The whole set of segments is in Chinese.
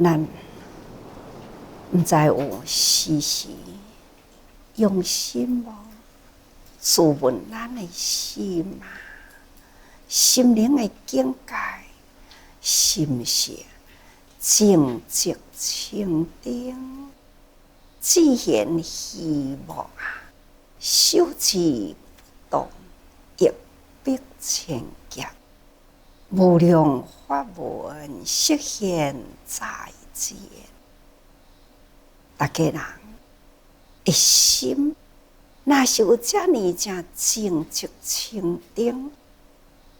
咱毋知有时时用心无自问咱的心啊，心灵的境界是毋是静寂清定，自然希望啊，修持不动，一笔千劫，无量法门实现在前。大家人一心，若是有遮尔正静寂清定，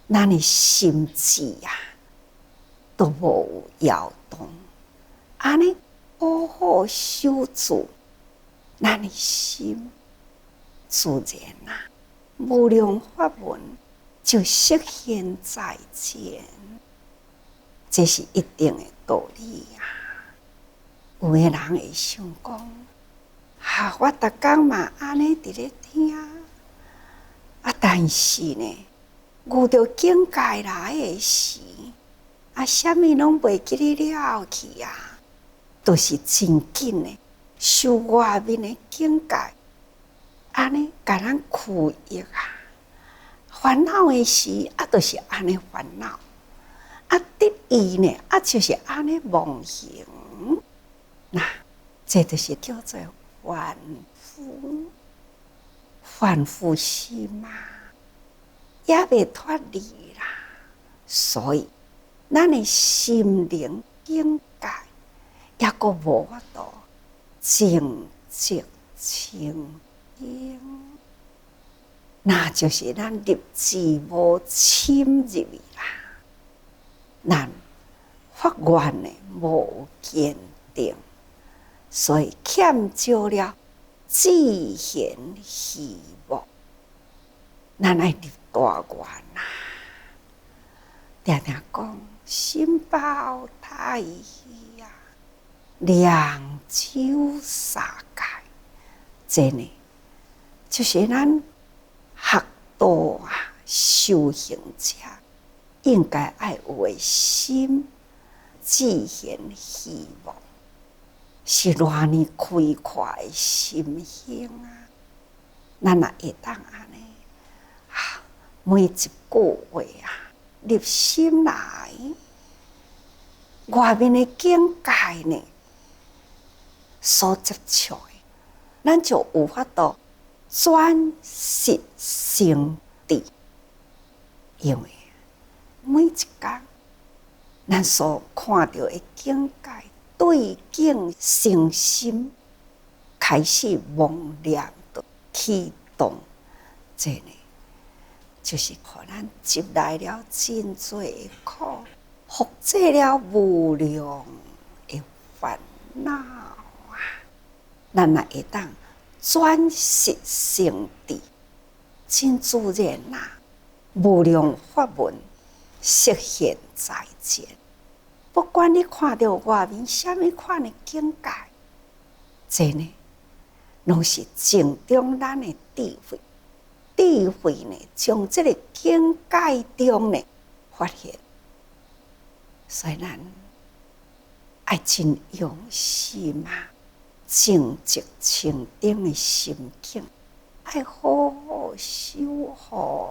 咱的心智啊，都无摇动。安尼好好守住咱的心，自然啊，无量法门就实现在前。这是一定的道理啊。有的人会想讲，我逐工嘛安尼伫咧听，但是呢，遇到境界来的时，啥物拢袂记哩了去啊，都是真紧的受外面的境界，安尼甲咱驱役啊。烦恼的时，都是安尼烦恼；得意呢，就是安尼妄行。这就是叫做凡夫心嘛，也袂脱离啦。所以，咱的心灵境界也阁无法度静寂清净，那就是咱入智无深入去啦。咱发愿的无坚定，所以欠少了自然希望。咱爱入大愿啊！常常讲心包太虚啊，两手撒界。这呢，就是咱学道啊，修行者应该爱有的心，自然希望。是偌呢开阔的心胸啊！咱也会当安尼每一句话啊，入心来，外面的境界呢，所接触的，咱就有法度转识成智。因为每一天，咱所看到的境界，对境生心，开始妄念的启动，这呢，就是互咱接来了真多的苦，复制了无量的烦恼啊！咱也会当转识成智，真自然啊！无量法门实现在前。不管你看到外面什么款的境界，这呢，拢是正中咱的智慧。智慧呢，从这个境界中呢发现。所以咱爱真用心啊，静寂清定的心境，爱好好守护。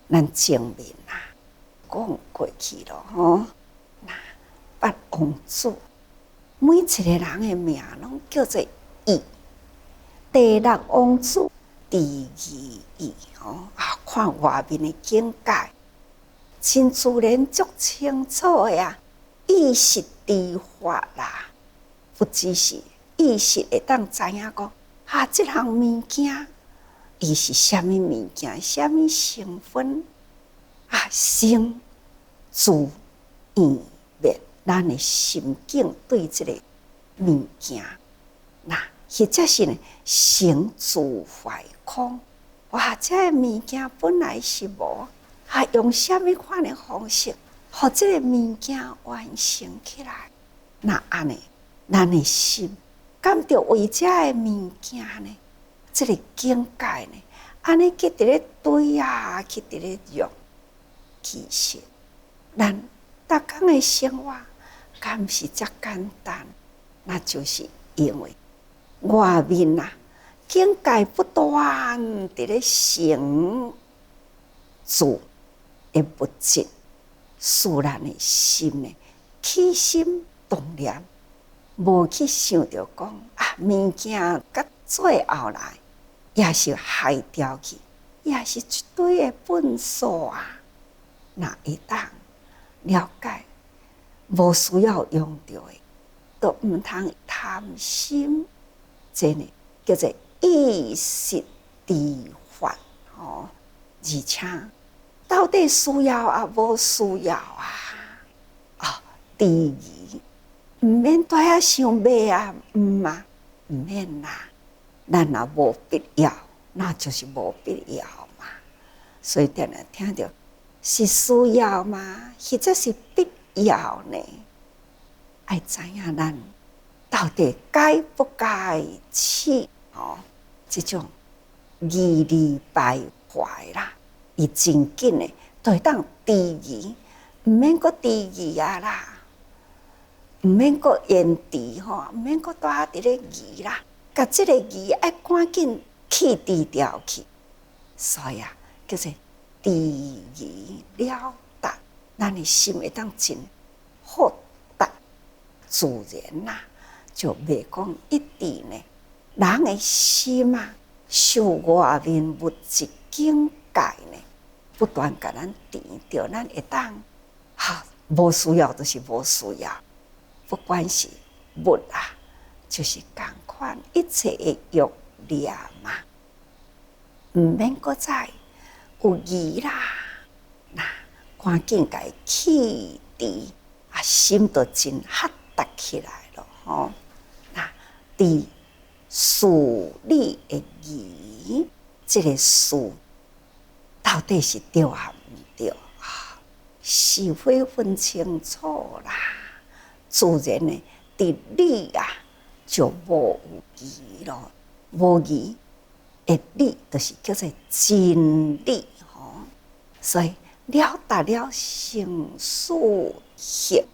咱前面讲过去了吼。八王子，每一个人的名拢叫做义。第六王子，第二义看外面的境界，真自然足清楚的呀。意识知法啦，不只是意识会当知影讲这项物件，伊是什么物件，什么成分生住意灭。咱的心境对这个物件，或者是呢成住坏空，这个物件本来是无，用什么款的方式，让这个物件完成起来？那安尼，咱的心敢着为这个物件呢？这个境界呢？安尼去伫咧对啊，去伫咧用，其实咱逐工的生活。敢是遮简单？那就是因为外面啊，境界不断伫咧成住的物质，使咱的心呢起心动念，无去想着讲物件到最后来，也是害掉去，也是一堆的粪扫啊。那一旦了解，无需要用到的，都毋通贪心，这呢叫做意识trí法哦。而且到底需要啊，无需要啊？第二，毋免在遐想买啊，毋免啦。咱若无必要，那就是无必要嘛。所以定定听到是需要吗？或者是必要呢？爱知影咱到底该不该去这种疑虑徘徊啦，伊真紧的就会当迟疑，毋免阁迟疑啊啦，毋免阁延迟毋免阁在伫咧疑啦，甲即个疑爱赶紧去除掉去，所以叫做迟疑了达，咱的心会当真豁达自然啦，就袂讲一直呢，人的心受外面物质境界呢，不断甲咱填着，咱会当无需要就是无需要，不管是物就是共款，一切的欲念毋免搁再有疑啦，那赶紧甲伊去除，心就真发达起来了那伫事理的疑，这个事到底是对还毋对是非分清楚啦，自然的伫理就无有疑咯，无疑的理就是叫做真理所以了达了生死业，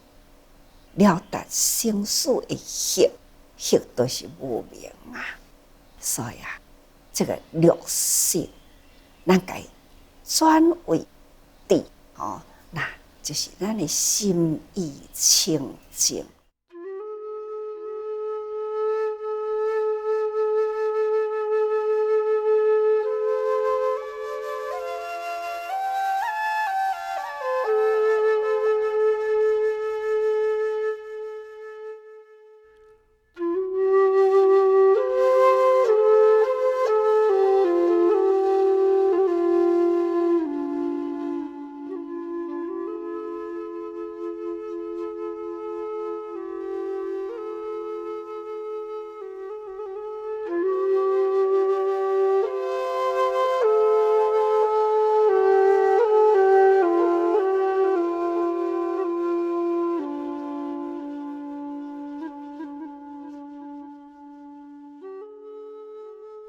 了达生死的业，业都是无明所以这个六识，咱该转为智那就是咱的心意清净。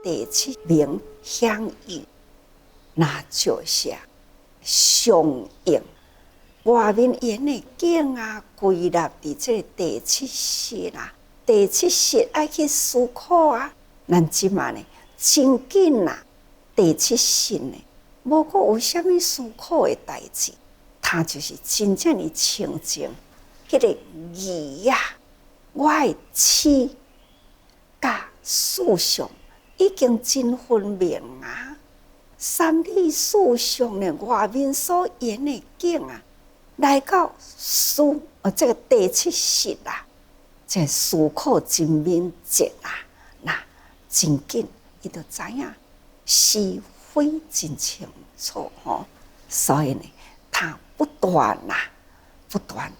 第七名享义，那就是相应。外面演的景归纳伫这个第七识第七识爱去思考咱即马呢，真紧第七识呢，无阁有啥物思考的代志，它就是真正的清净。迄个义我的痴甲事相已经真分明三理四相呢，外面所演的景来到这个第七识这思考真明净那真紧，伊就知影是非真清楚所以呢，他不断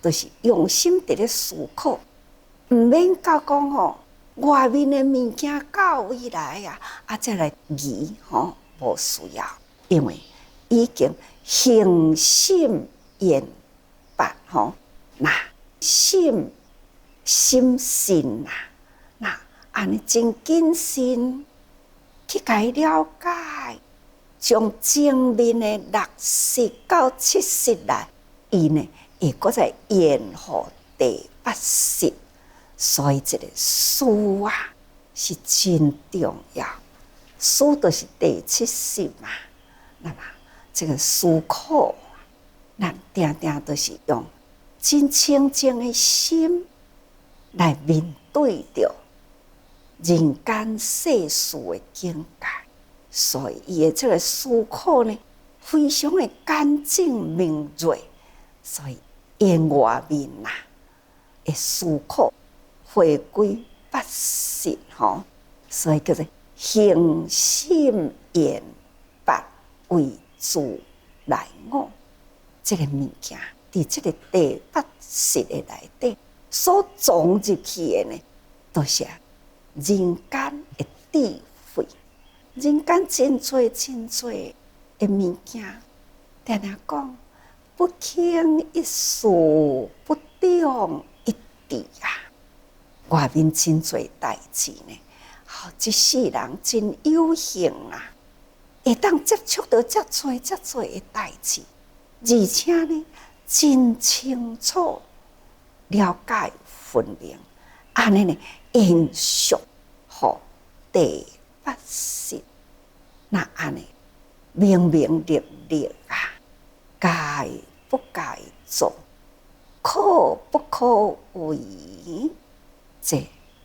都是用心伫咧思考，毋免到讲外面的物件到位来再来疑无需要，因为已经行心圆满那心信那安尼真谨慎去甲伊了解，将前面的六识到七识来，伊呢会搁再演互第八识，所以这个思啊是真重要。思就是第七识嘛。那么这个思考，咱定定都是用真清净的心来面对着人间世事的境界，所以伊的这个思考呢，非常的干净明锐，所以言外面的思考回归八识吼，所以叫做行心言八为主来我。这个物件伫这个第八识的内底所装入去的呢，都是人间的智慧。人间真多真多的物件，定定讲不轻一事，不重一智啊。外面真多代志呢，一世人真有幸啊，会当接触到遮多的代志，而且呢，真清楚了解分明，安尼呢，延续好第八识，那安尼明明历历啊，该不该做，可不可为，这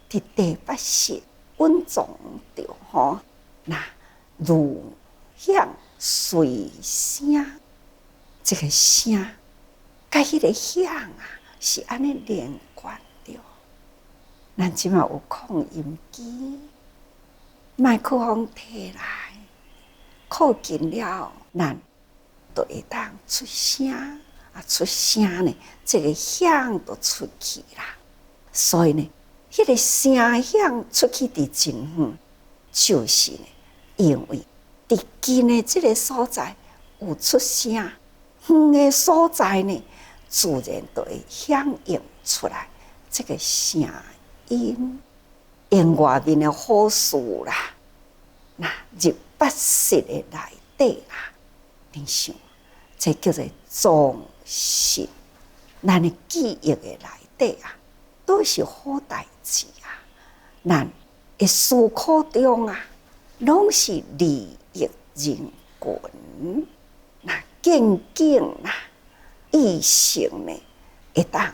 伫第八识稳重着吼。那如响随声，这个声甲迄个响啊，是安尼连贯着。咱即马有扩音机，麦克风摕来，靠近了，咱就会当出声啊，出声呢，这个响就出去啦。所以呢，迄个声响出去伫真远，就是呢，因为伫近的这个所在有出声，远的所在呢，自然就会响应出来这个声音。言外面的好事啦，那入八识的内底啦，你想，这叫做总心。咱的记忆的内底啊，都是好代志啊。咱的思考中啊，拢是利益人群。那渐渐啊，意识呢，会当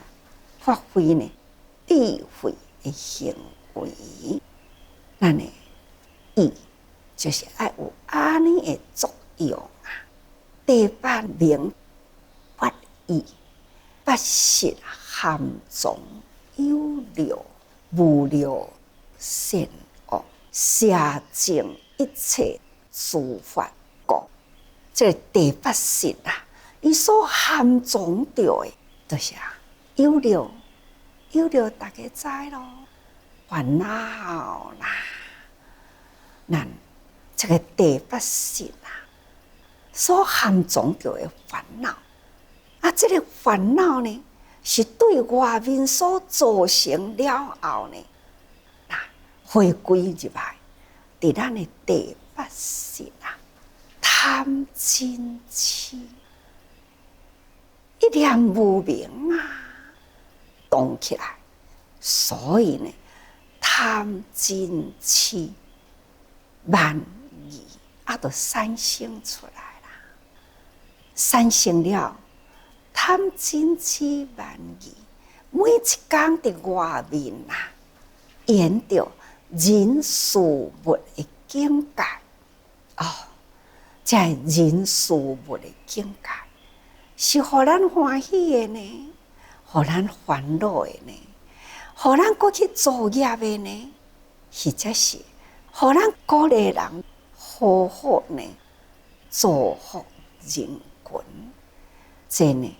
发挥呢智慧的行为。咱的意就是爱有安尼的作用啊。第八名法意，八识含藏有漏，无漏善恶，舍净一切诸法故。这第八识啊，伊所含藏着的，就是有漏，有漏大家知咯，烦恼啦。咱这个第八识啊，所含藏着的烦恼啊，这个烦恼呢，是对外面所造成了后呢，回归入来，伫咱的第八识啊，贪嗔痴一念无明啊，动起来，所以呢，贪嗔痴慢疑就产生出来啦。产生了贪嗔痴慢疑，每一天伫外面啊，沿着人事物的境界这人事物的境界，是互咱欢喜的呢，互咱烦恼的呢，互咱过去作业的呢，或者是互咱鼓励人好好呢造福人群。这呢，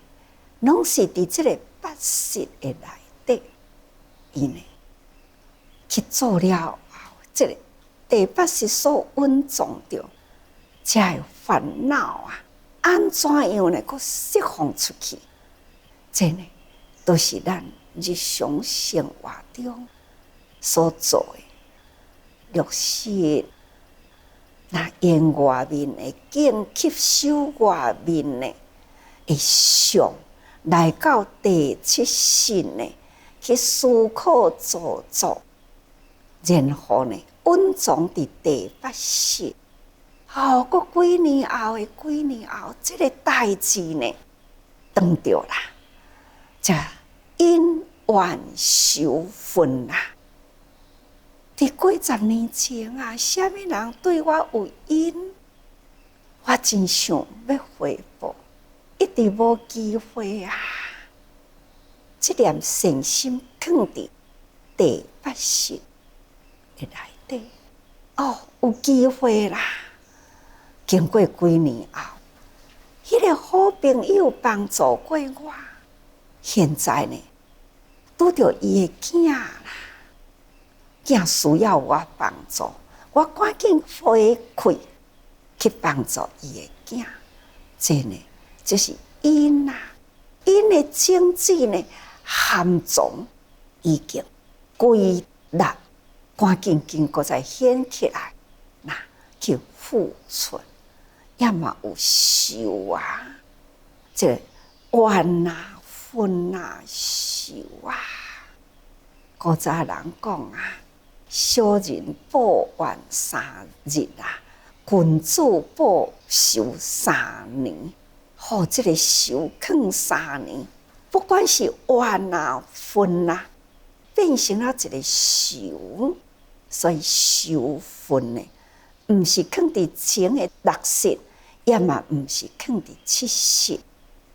拢是伫这个八识的内底，伊呢去做了后，这个第八识所稳藏着，这个烦恼啊，安怎样呢？佫释放出去？这呢，都是咱日常生活中所做的落实。那言外面的境，吸收外面的会上来到第七识呢，去思考造作，然后呢，稳重伫第八识。过几年后这个代志呢，当着啦，这因缘受分啦。伫几十年前啊，什么人对我有因，我真想要回报，一直无机会啊。这念善心放伫第八识的内底，有机会啦。经过几年后，迄个好朋友帮助过我，现在呢，拄着伊的囝啦，囝需要我帮助，我赶紧回馈去帮助伊的囝。这呢，就是因啦，因的经济呢，含总已经归纳，赶紧经过再显起来，那去付出。也嘛有受啊，这缘啊、分啊、受啊。古早人讲啊，小人报怨3日啊，君子报仇3年。这个仇藏3年，不管是怨啊、分啊，变成了一个仇，所以仇分呢，唔是藏伫前的6识。也嘛毋是藏伫7识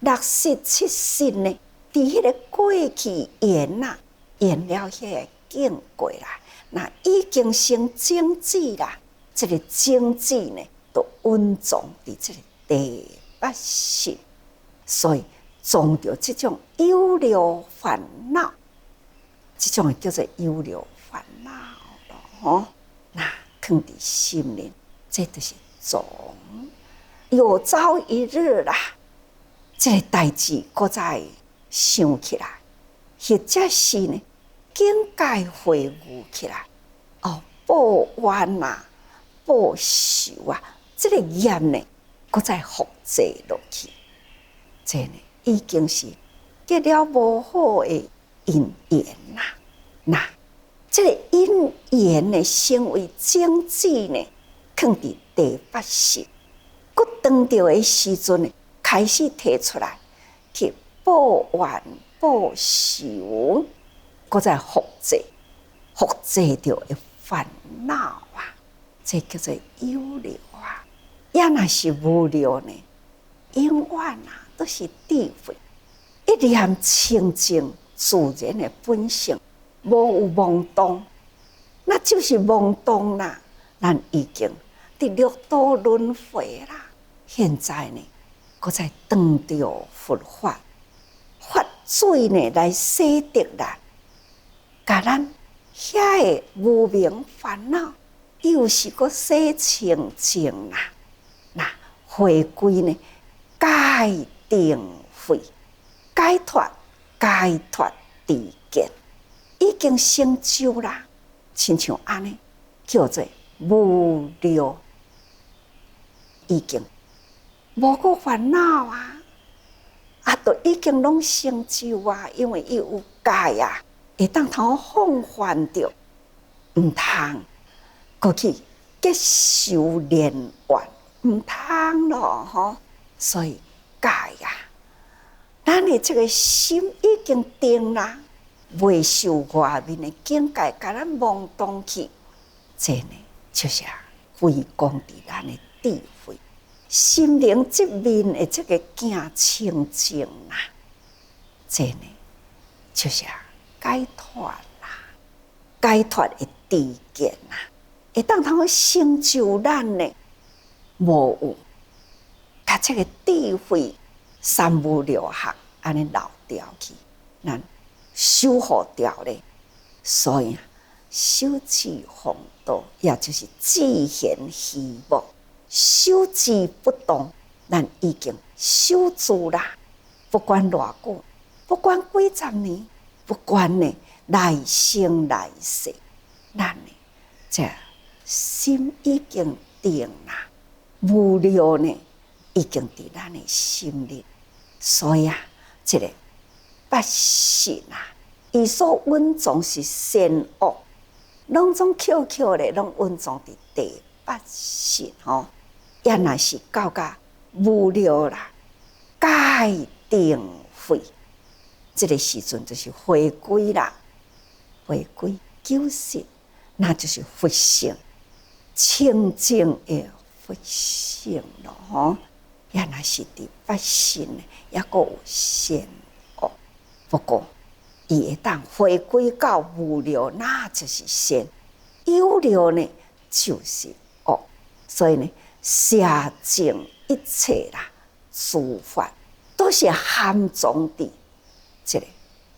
，6识、7识呢？伫迄个过去缘啦，缘了迄个境过啦，那已经成种子啦。这个种子呢，都稳种伫这个第八识，所以种着这种有漏烦恼，这种叫做有漏烦恼咯。那藏伫心灵，这就是种。有朝一日啦，这个代志搁再想起来，或者是呢，境界回悟起来，报怨啊，报仇啊，这个业呢，搁再复制落去，这呢已经是结了无好的因缘啦。那这个因缘呢，成为种子呢，藏伫第八识。搁当着的时阵呢，开始提出来去报怨报仇，搁再复制着的烦恼啊，这叫做有漏啊。也若是无漏呢，因缘啊，都是智慧，一念清净自然的本性，无有妄动，那就是妄动啦。咱已经伫六道轮回啦。现在呢，搁再当着佛法，法水呢来洗涤咱，甲咱遐个无明烦恼，又是搁洗清净啦。那回归呢，解定慧，解脱知见，已经成就啦。亲像安尼，叫做无漏，已经。无个烦恼啊，都已经拢成就啊，因为伊有解啊，会当通放还着，毋通过去结仇连怨，毋通咯所以解啊，咱的这个心已经定啦，未受外面的境界甲咱妄动去，这呢就是归功伫咱的智慧。心灵这面的这个境清净啦，这呢就是解脱啦，解脱的知见啦，会当通成就咱呢无有，甲这个智慧三无六学安尼漏掉去，咱守护掉咧。所以守志弘道，也就是智贤希望。守志不动，咱已经守住啦。不管偌久，不管几十年，不管呢来生来世，咱呢这心已经定啦，无漏呢已经伫咱的心里。所以这个八识啊，伊所蕴藏是善恶，拢总巧巧咧，拢蕴藏伫第八识吼。也若是到甲无聊啦，界定慧，这个时阵就是回归啦，回归救赎，那就是佛性，清净的佛性咯吼。也若是第八识呢，也阁有善恶，不过伊会当回归到无聊，那就是善；有聊呢，就是恶。所以呢，舍净一切啦，诸法都是含藏伫这个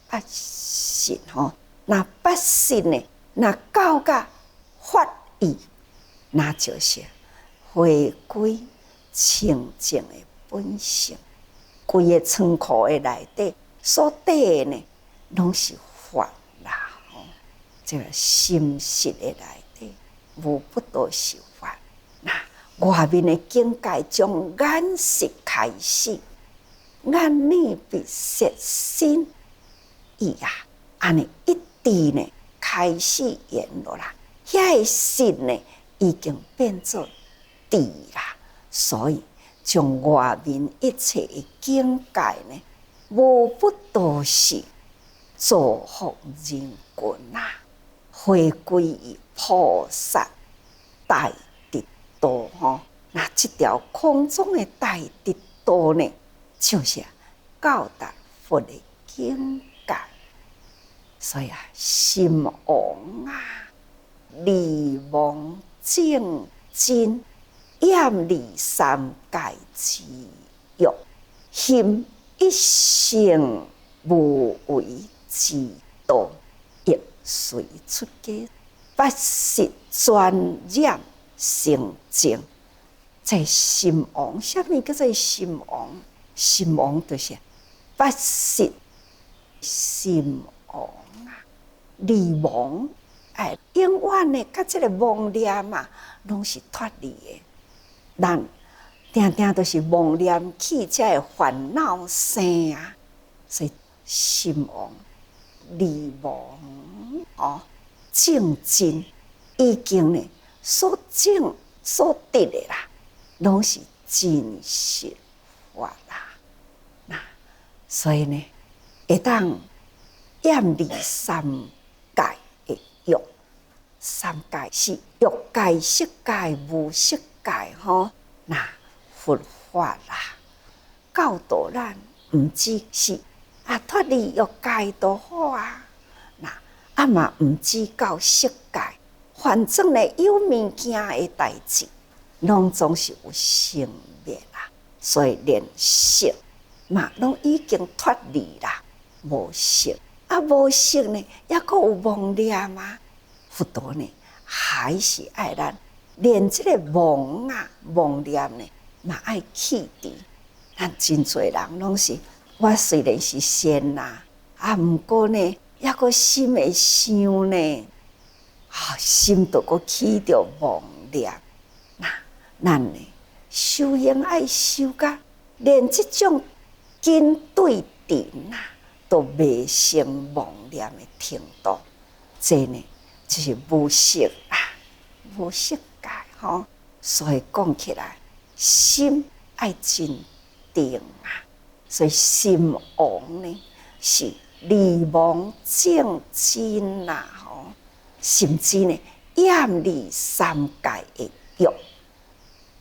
八识吼。那八识呢，那到甲法义，那就是回归清净的本性。规个仓库的内底所底的呢，拢是法啦吼。这个心识的内底无不都是法。那外面的境界从眼识开始，眼耳鼻舌身意啊，安尼一直呢开始演落啦。遐个识呢已经变作智啦，所以从外面一切的境界呢，无不都是造福人群啊，回归于菩萨大直道吼。那这条空中的大直道呢，就是到达佛的境界。所以心王啊，离妄正真，厌离三界之欲，心一生无为之道，亦随出家，八识专染成净。在心王，什么叫做心王？心王就是八识心王啊，离妄，永远呢，甲这个妄念啊，拢是脱离的。咱定定都是妄念起，才会烦恼生啊。所以心王离妄哦，正真已经呢所证所得的啦，拢是真实法啦。那所以呢，会当厌离三界的欲，三界是欲界、色界、无色界吼。那佛法啦，教导咱毋只是脱离欲界都好啊。那嘛毋只到色界，反正呢有物件的代志，拢总是有生灭啦。所以连色嘛，拢已经脱离啦，无色无色呢，也阁有妄念啊。佛陀呢，还是爱咱连这个妄啊、妄念呢，嘛爱弃除。咱真多人拢是，我虽然是善啦，毋过呢，也阁心会想呢，心都阁起着妄念。那咱呢，修行爱修甲，连这种根对定啊，都未成妄念的程度，这呢就是无色啦，无色界吼。所以讲起来，心爱真定啊。所以心王呢是离妄正真啦吼，甚至呢厌离三界的欲，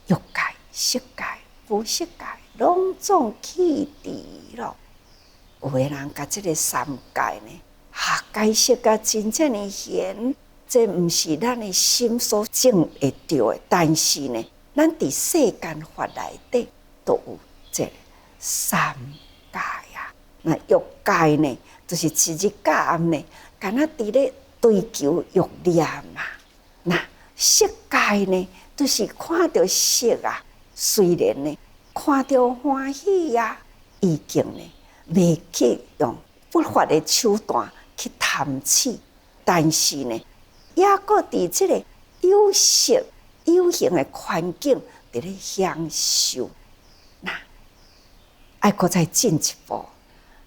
欲界、色界、无色界，拢总弃除咯。有的人甲这个三界呢，解释甲真正的玄，这毋是咱的心所证会到的。但是呢，咱伫世间法内底都有这三界啊。那欲界呢，就是一日到暗呢，敢若伫咧追求欲念嘛。那色界呢，就是看到色啊，虽然呢看到欢喜啊，已经呢未去用不法的手段去贪取，但是呢，也阁伫这个有色有形的环境伫咧享受。那爱阁再进一步，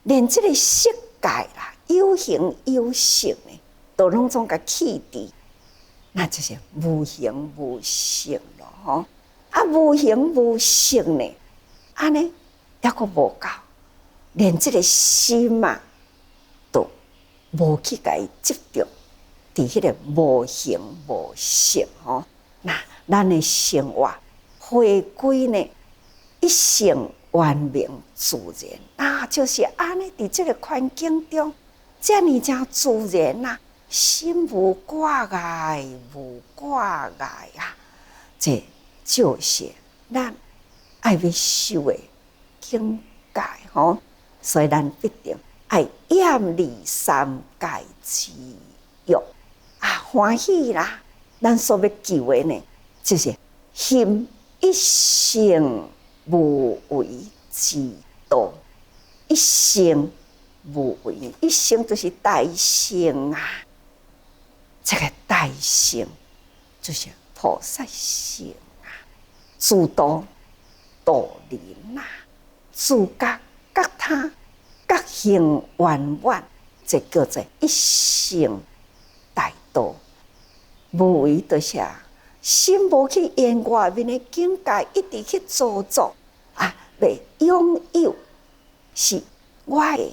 连这个色界啦，有形有色呢，都拢总甲弃伫，那就是无形无色咯吼。啊，无形无色呢，安尼抑阁无够，连这个心嘛，都无去甲伊执着伫迄个无形无色吼。那咱的生活回归呢，一性圆明自然啊，就是安尼伫这个环境中，遮尔正自然啊，心无挂碍，无挂碍啊，这就是咱爱要修的境界吼。所以咱必定爱厌离三界之欲啊，欢喜啦！咱所要求的呢，就是心一性无为之道，一性无为，一性就是大性啊。这个大性就是菩萨性啊，自度度人啊，自觉觉他，觉行圆满，这叫做一性大道。无为就是心无去沿外面的境界，一直去做作啊，未拥有是我的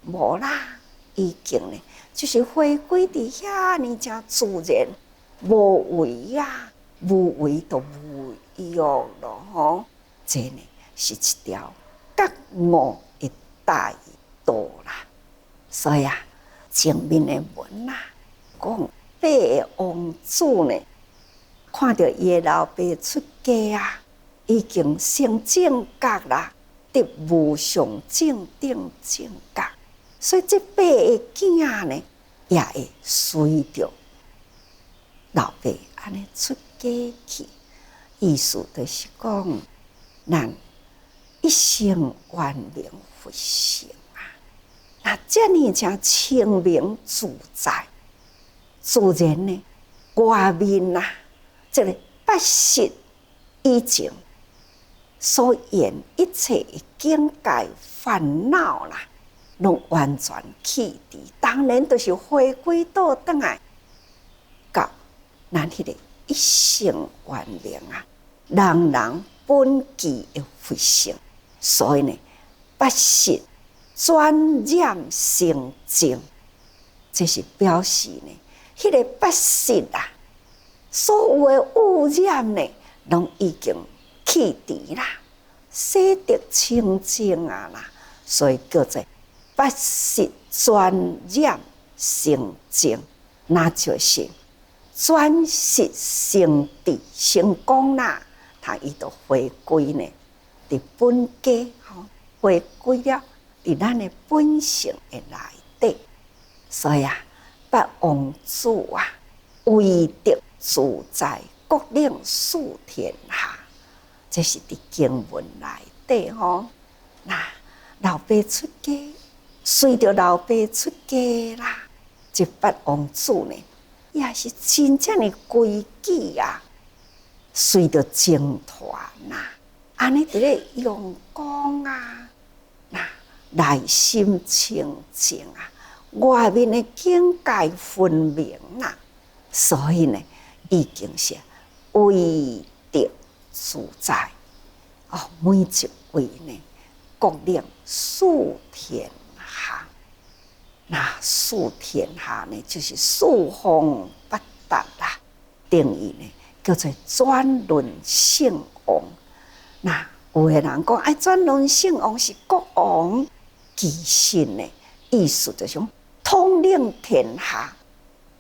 无啦，已经呢，就是回归伫遐呢，正自然无为啊，无为就无欲咯吼。这呢是一条觉悟的大道啦。所以啊，前面的文啊，讲八个王子呢，看到伊的老爸出家啊，已经成正觉啦，得无上正等正觉。所以这八个囝呢，也会随着老爸安尼出家去。意思就是讲，咱一生圆明佛性啊，那遮尔正清明自在。自然呢，外面啊，这个八识以前所言一切的境界烦恼啦，拢完全去除。当然，就是回归到倒来，到咱迄个一性圆明啊，人人本具的佛性。所以呢，八识转染成净，这是表示呢。迄个八识啊，所有的污染呢，拢已经去除啦，洗得清净啊啦，所以叫做八识转染成净，那就是转识成智成功啦。他伊就回归呢，伫本家吼，回归了伫咱的本性的内底，所以啊。八王子啊，唯得自在，国领四天下。这是伫经文内底吼。那老爸出家，随着老爸出家啦，这八王子呢，也是真正的规矩啊，随着僧团呐，安尼伫咧用功啊，那内心清净啊。外面的境界分明啦，所以呢，已经是唯得自在哦。每一位呢，国领四天下。那四天下呢，就是四方八达啦。定义呢，叫做转轮圣王。那有的人讲，转轮圣王是国王，其实呢，意思就是讲。统领天下，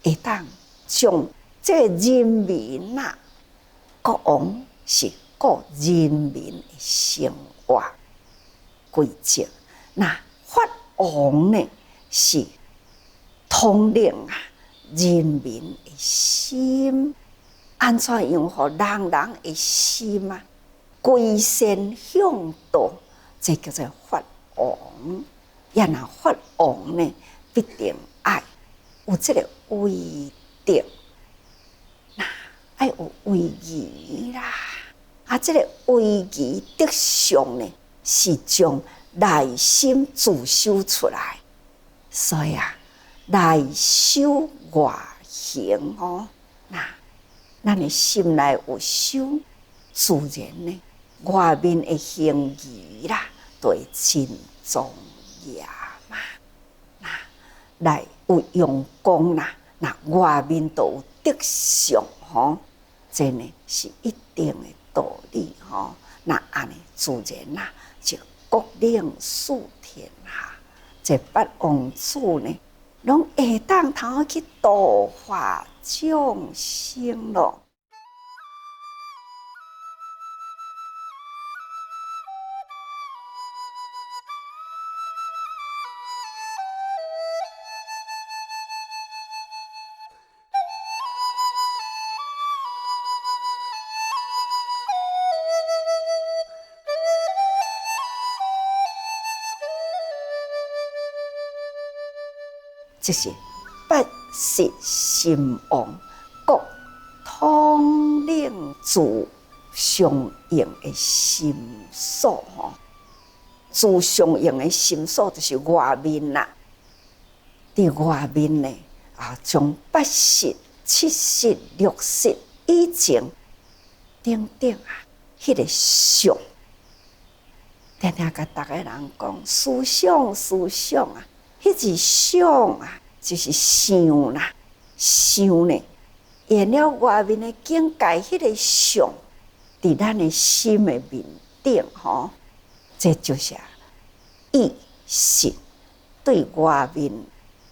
会当将这人民啊，国王是顾人民的生活规则，那法王呢是统领啊人民的心，安怎样互人人的心啊归善向道，这叫做法王。也那法王呢？必定爱有这个威德，那爱有威仪啦。啊，这个威仪德相呢，是从内心自修出来。所以内修外行哦。那咱的心内有修，自然呢，外面的行仪啦，都会真重要嘛。那内有用功啦，那外面都有德相吼，这呢是一定的道理吼。那安尼自然啦，就国领四天下，这八王子呢，拢会当头去度化众生咯。就是八识心王国统领自相应的心所吼，自相应的心所就是外面啦。伫外面呢将八识、七识、六识以前等等迄个相，常常甲大家人讲思想思想迄字想就是想啦，想呢，沿了外面的境界，迄个想，伫咱的心的面顶吼，这就是意识对外面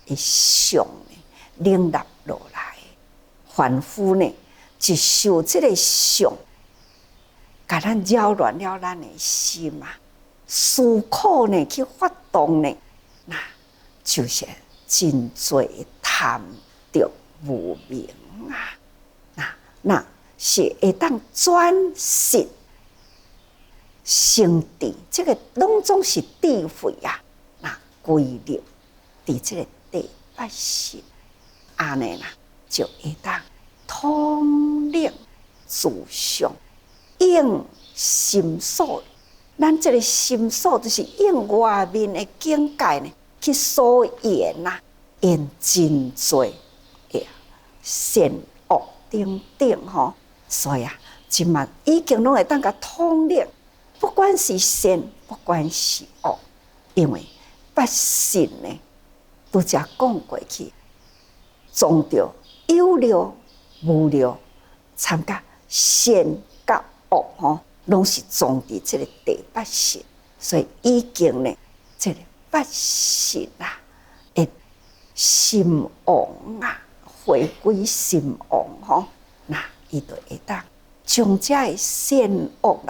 的想呢领纳落来，凡夫呢，就受这个想，甲咱扰乱了咱的心思考呢去发动呢，那就是真多贪得无明那是会当转识成智，这个拢总是智慧那归入伫这个第八识，安尼啦，就会当统领自相应心所。咱这个心所就是应外面的境界呢，去所言言真多善恶等等吼，所以即嘛已经拢会当甲统领，不管是善，不管是恶，因为八识呢，拄则讲过去，总着有漏无漏，参加善甲恶吼，拢是总伫这个第八识，所以已经呢，这个八识的心王回归心王吼，那伊就会当将这个善恶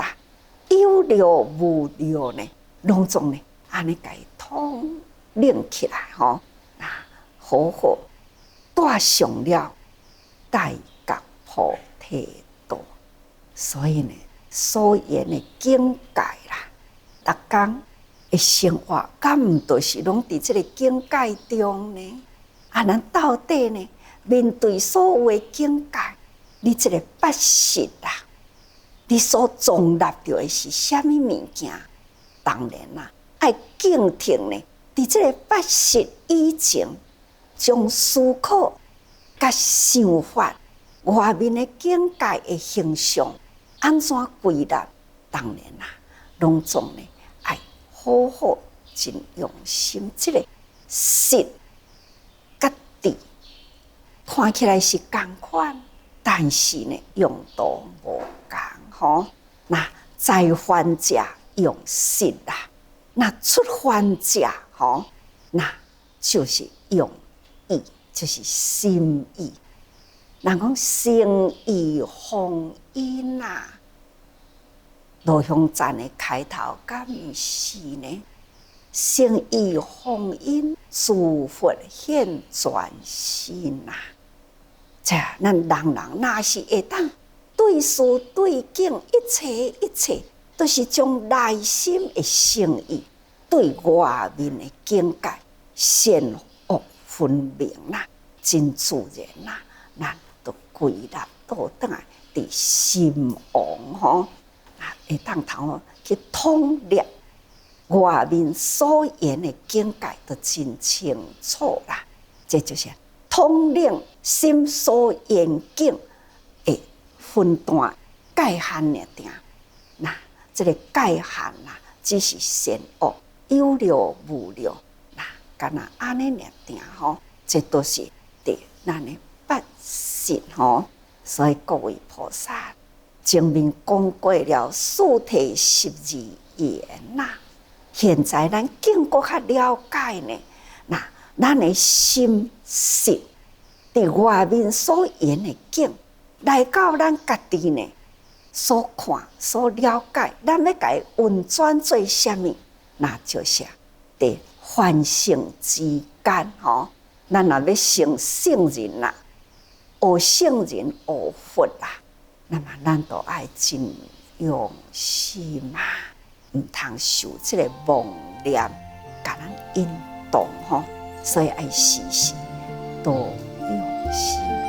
有漏无漏呢，拢总呢安尼甲伊统领起来吼，那好好带上了大觉菩提道，所以呢，所言的境界逐工的生活，敢毋就是拢伫这个境界中呢？咱到底呢，面对所有的境界，你这个八识你所总纳到的是虾米物件？当然爱敬听呢，伫这个八识以前，将思考甲想法外面的境界的形象安怎归纳？当然拢总呢爱好好真用心，这个识甲智看起来是同款，但是呢用途无同吼。那在凡者用识那出凡者吼，那就是用意，就是心意。人讲心意封印罗香赞的开头，敢毋是呢？心意封印，诸佛现全身这咱人若是会当对事对境，一切都是将内心的诚意对外面的境界善恶分明真自然咱都归纳倒转来伫心王吼，会当头去统领外面所言的境界都真清楚啦。这就是统领心所言境的分段界限尔定。那这个界限啦，只是善恶有了无了，那干那安尼尔定吼，这都是对咱的八信吼。所以各位菩萨前面讲过了四谛12言呐，现在咱更搁较了解呢。那咱的心识，伫外面所言的境，来到咱家己呢所看、所了解，咱要甲伊运转做啥物？那就是伫凡圣之间吼，咱若要成圣人啦。学圣人学佛啦，那么咱都爱真用心嘛，唔通受这个妄念，甲咱引导吼，所以爱时时多用心。